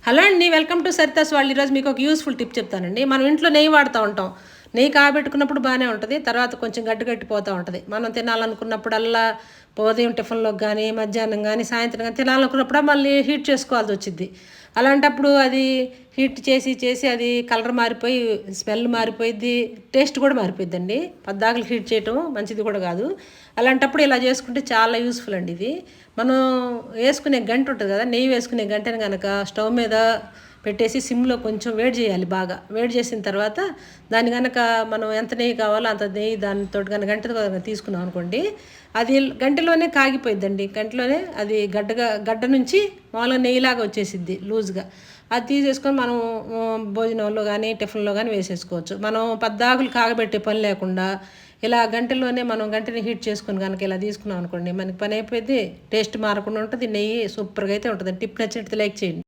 Hello అండి, welcome to Saritha's వాళ్ళు. ఈరోజు మీకు ఒక యూస్ఫుల్ టిప్ చెప్తానండి. మనం ఇంట్లో నెయ్యి వాడుతూ ఉంటాం. నెయ్యి కాబెట్టుకున్నప్పుడు బాగానే ఉంటుంది, తర్వాత కొంచెం గట్టిపోతూ ఉంటుంది. మనం తినాలనుకున్నప్పుడల్లా ఉదయం టిఫిన్లోకి కానీ, మధ్యాహ్నం కానీ, సాయంత్రం కానీ తినాలనుకున్నప్పుడు మళ్ళీ హీట్ చేసుకోవాల్సి వచ్చింది. అలాంటప్పుడు అది హీట్ చేసి చేసి అది కలర్ మారిపోయి స్మెల్ మారిపోయిద్ది, టేస్ట్ కూడా మారిపోయిద్దండి. పద్దాకలు హీట్ చేయటం మంచిది కూడా కాదు. అలాంటప్పుడు ఇలా చేసుకుంటే చాలా యూస్ఫుల్ అండి ఇది. మనం వేసుకునే గంట ఉంటుంది కదా, నెయ్యి వేసుకునే గంటని కనుక స్టవ్ మీద పెట్టేసి సిమ్లో కొంచెం వేడి చేయాలి. బాగా వేడి చేసిన తర్వాత దాన్ని కనుక మనం ఎంత నెయ్యి కావాలో అంత నెయ్యి దానితో కనుక గంట తీసుకున్నాం అనుకోండి, అది గంటలోనే కాగిపోయిద్దండి. గంటలోనే అది గడ్డ నుంచి మామూలుగా నెయ్యిలాగా వచ్చేసిద్ది లూజ్గా. అది తీసేసుకొని మనం భోజనంలో కానీ టిఫిన్లో కానీ వేసేసుకోవచ్చు. మనం పద్దాకులు కాగబెట్టే పని లేకుండా ఇలా గంటలోనే మనం గంటని హీట్ చేసుకొని కనుక ఇలా తీసుకున్నాం అనుకోండి, మనకి పని అయిపోయింది, టేస్ట్ మారకుండా ఉంటుంది, నెయ్యి సూపర్గా అయితే ఉంటుంది. టిప్ నచ్చినట్టు లైక్ చేయండి.